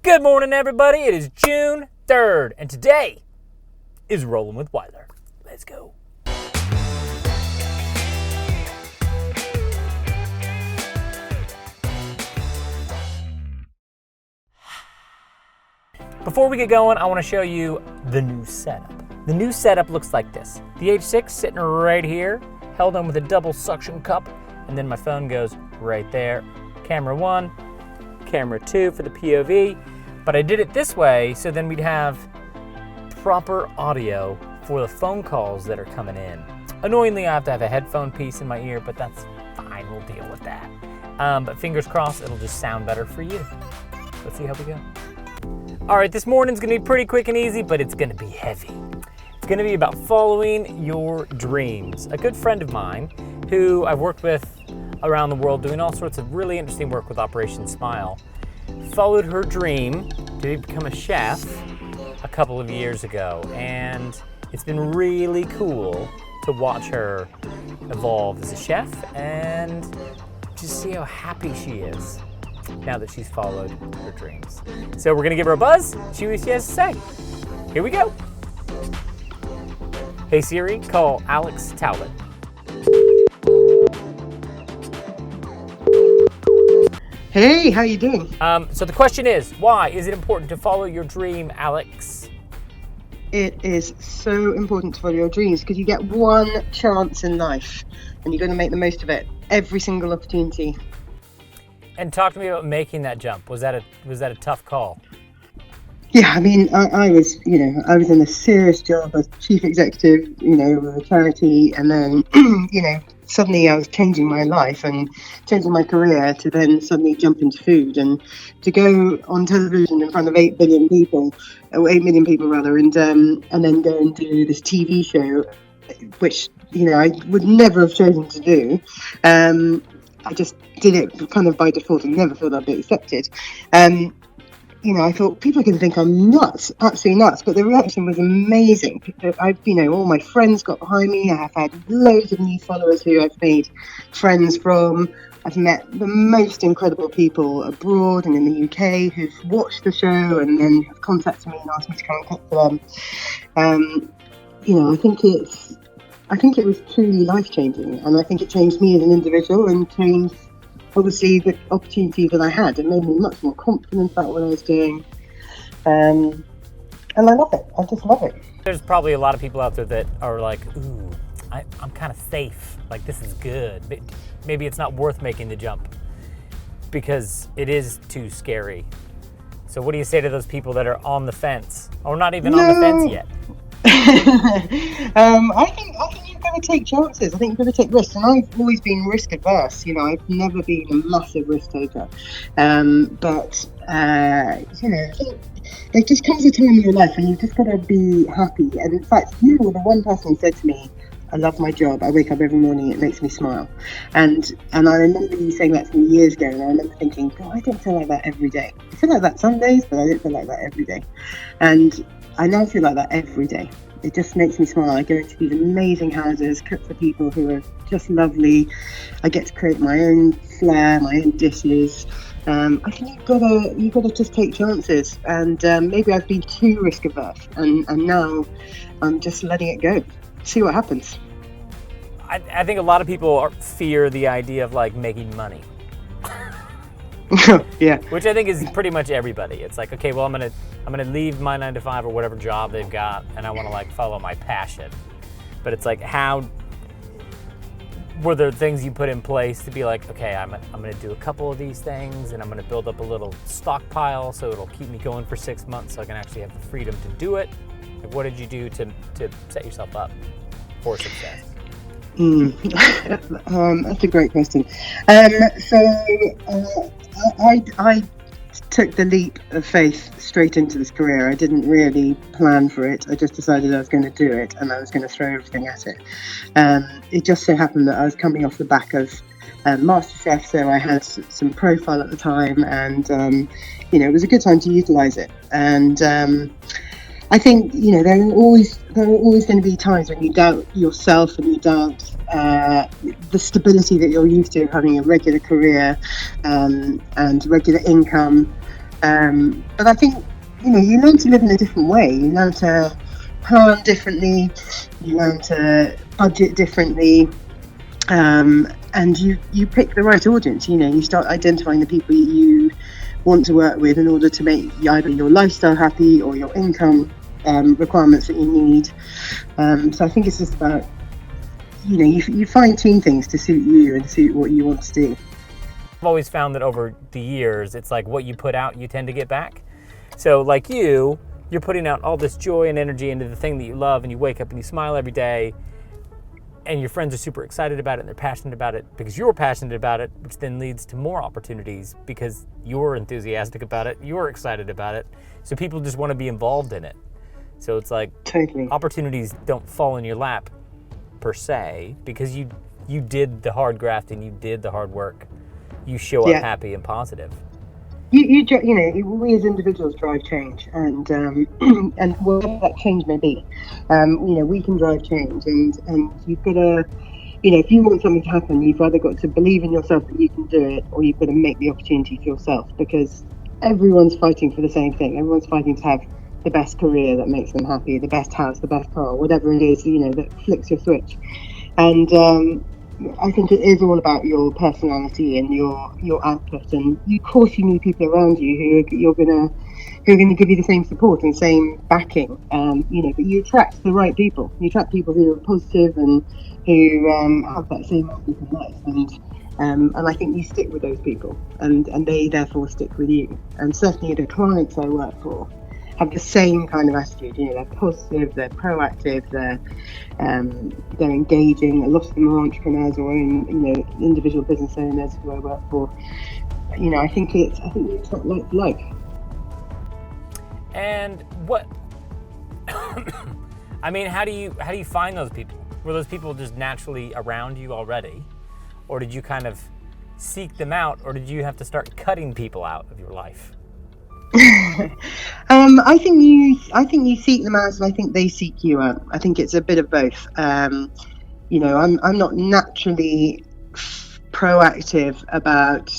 Good morning, everybody. It is June 3rd, and today is Rolling with Weiler. Let's go. Before we get going, I want to show you the new setup. The new setup looks like this. The H6 sitting right here, held on with a double suction cup, and then my phone goes right there. Camera 1, camera 2 for the POV. But I did it this way so then we'd have proper audio for the phone calls that are coming in. Annoyingly, I have to have a headphone piece in my ear, but that's fine, we'll deal with that. But fingers crossed, it'll just sound better for you. Let's see how we go. All right, this morning's gonna be pretty quick and easy, but it's gonna be heavy. It's gonna be about following your dreams. A good friend of mine who I've worked with around the world doing all sorts of really interesting work with Operation Smile followed her dream to become a chef a couple of years ago, and it's been really cool to watch her evolve as a chef and just see how happy she is now that she's followed her dreams. So we're gonna give her a buzz, see what she has to say. Here we go. Hey Siri, call Alex Talbot. Hey, how you doing? So the question is, why is it important to follow your dream, Alex? It is so important to follow your dreams because you get one chance in life and you're going to make the most of it. Every single opportunity. And talk to me about making that jump. Was that a tough call? Yeah, I mean, I was in a serious job as chief executive, with a charity, and then, suddenly I was changing my life and changing my career to then suddenly jump into food and to go on television in front of 8 million people rather, and then go and do this TV show, which, I would never have chosen to do. I just did it kind of by default and never thought I'd be accepted. I thought people are going to think I'm nuts, absolutely nuts, but the reaction was amazing. All my friends got behind me. I have had loads of new followers who I've made friends from. I've met the most incredible people abroad and in the UK who've watched the show and then have contacted me and asked me to come and cook for them. I think it was truly life-changing, and I think it changed me as an individual and changed obviously the opportunities that I had. It made me much more confident about what I was doing, and I love it. I just love it. There's probably a lot of people out there that are like, ooh, I'm kind of safe, like this is good. Maybe it's not worth making the jump because it is too scary. So what do you say to those people that are on the fence or not even on the fence yet? I think you've got to take chances. I think you've got to take risks, and I've always been risk adverse. I've never been a massive risk taker. But I think there just comes a time in your life when you've just got to be happy. And in fact, you were the one person who said to me, I love my job. I wake up every morning, it makes me smile. And I remember you saying that to me years ago, and I remember thinking, God, I don't feel like that every day. I feel like that some days, but I don't feel like that every day. And I now feel like that every day. It just makes me smile. I go into these amazing houses, cook for people who are just lovely. I get to create my own flair, my own dishes. I think you've got to just take chances. And maybe I've been too risk averse, and now I'm just letting it go. See what happens. I think a lot of people fear the idea of like making money. Yeah. Which I think is pretty much everybody. It's like, okay, well, I'm gonna leave my 9-to-5 or whatever job they've got, and I want to like follow my passion. But it's like, how were there things you put in place to be like, okay, I'm gonna do a couple of these things, and I'm gonna build up a little stockpile so it'll keep me going for 6 months, so I can actually have the freedom to do it. Like, what did you do to set yourself up for success? That's a great question. I took the leap of faith straight into this career. I didn't really plan for it. I just decided I was going to do it, and I was going to throw everything at it. It just so happened that I was coming off the back of MasterChef, so I had some profile at the time, and it was a good time to utilize it. And I think there are always going to be times when you doubt yourself and you doubt the stability that you're used to, having a regular career and regular income. But I think, you learn to live in a different way. You learn to plan differently. You learn to budget differently. And you pick the right audience. You start identifying the people you want to work with in order to make either your lifestyle happy or your income requirements that you need. So I think it's just about, you fine-tune things to suit you and suit what you want to do. I've always found that over the years, it's like what you put out, you tend to get back. So like you're putting out all this joy and energy into the thing that you love, and you wake up and you smile every day, and your friends are super excited about it and they're passionate about it because you're passionate about it, which then leads to more opportunities because you're enthusiastic about it, you're excited about it. So people just want to be involved in it. So it's like Totally. Opportunities don't fall in your lap per se because you did the hard grafting, you did the hard work. You show up happy and positive. We as individuals drive change, and and whatever that change may be, we can drive change, and you've got to, if you want something to happen, you've either got to believe in yourself that you can do it, or you've got to make the opportunity for yourself, because everyone's fighting for the same thing. Everyone's fighting to have the best career that makes them happy, the best house, the best car, whatever it is, that flicks your switch, and I think it is all about your personality and your output, and of course you need people around you who are going to give you the same support and same backing. But you attract the right people. You attract people who are positive and who have that same outlook in life, and I think you stick with those people, and they therefore stick with you. And certainly the clients I work for have the same kind of attitude. They're positive, they're proactive, they're engaging. A lot of them are entrepreneurs or individual business owners who I work for. I think it's not like. And what? I mean, how do you find those people? Were those people just naturally around you already, or did you kind of seek them out, or did you have to start cutting people out of your life? I think you seek them out, and I think they seek you out. I think it's a bit of both. I'm not naturally proactive about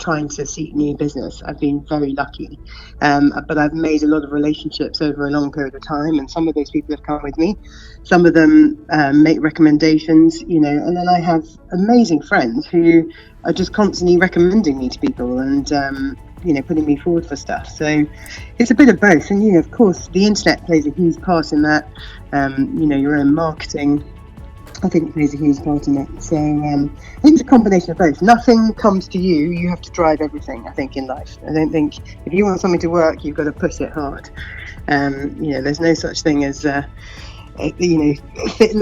trying to seek new business. I've been very lucky, but I've made a lot of relationships over a long period of time, and some of those people have come with me. Some of them make recommendations, and then I have amazing friends who are just constantly recommending me to people and putting me forward for stuff. So it's a bit of both, and of course the internet plays a huge part in that. Your own marketing, I think, plays a huge part in it. So I think it's a combination of both. Nothing comes to you. You have to drive everything, I think, in life. I don't think if you want something to work, you've got to push it hard. There's no such thing as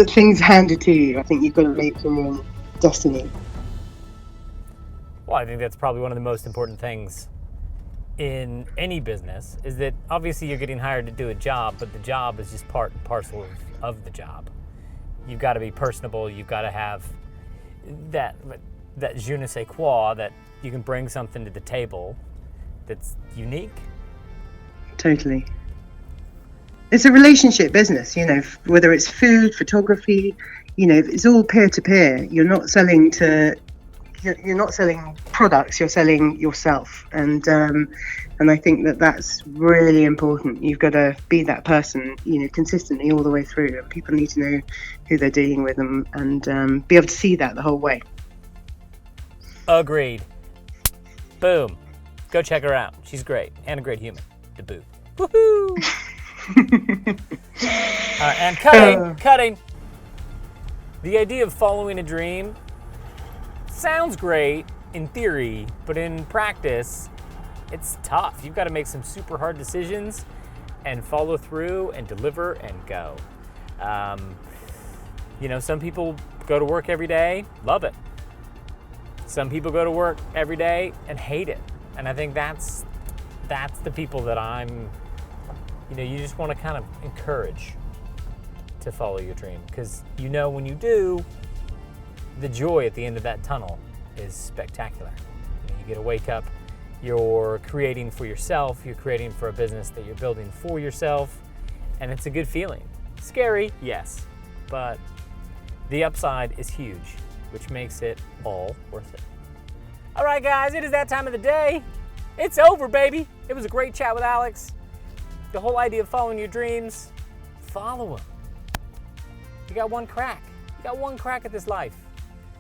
things handed to you. I think you've got to make your own destiny. Well, I think that's probably one of the most important things in any business, is that obviously you're getting hired to do a job, but the job is just part and parcel of the job. You've got to be personable. You've got to have that je ne sais quoi, that you can bring something to the table that's unique. Totally. It's a relationship business, whether it's food, photography, it's all peer-to-peer. You're not selling products, you're selling yourself, and I think that's really important. You've got to be that person, consistently all the way through, and people need to know who they're dealing with and be able to see that the whole way. Agreed. Boom. Go check her out. She's great and a great human. To boot. Woohoo! And cutting. The idea of following a dream sounds great in theory, but in practice, it's tough. You've got to make some super hard decisions and follow through and deliver and go. Some people go to work every day, love it. Some people go to work every day and hate it. And I think that's the people that I'm, you just want to kind of encourage to follow your dream, because when you do, the joy at the end of that tunnel is spectacular. You get to wake up, you're creating for yourself, you're creating for a business that you're building for yourself, and it's a good feeling. Scary, yes, but the upside is huge, which makes it all worth it. All right, guys, it is that time of the day. It's over, baby. It was a great chat with Alex. The whole idea of following your dreams, follow them. You got one crack. You got one crack at this life.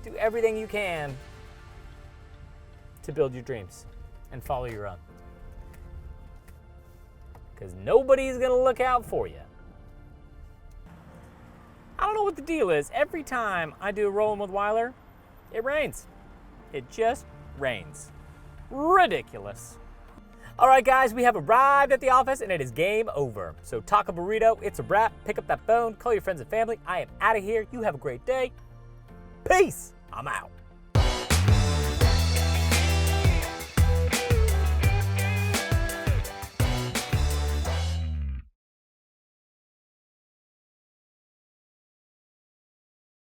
Do everything you can to build your dreams and follow your own. Because nobody's going to look out for you. I don't know what the deal is. Every time I do a Rolling with Weiler, it rains. It just rains. Ridiculous. All right, guys, we have arrived at the office and it is game over. So taco burrito, it's a wrap. Pick up that phone, call your friends and family. I am out of here. You have a great day. Peace. I'm out.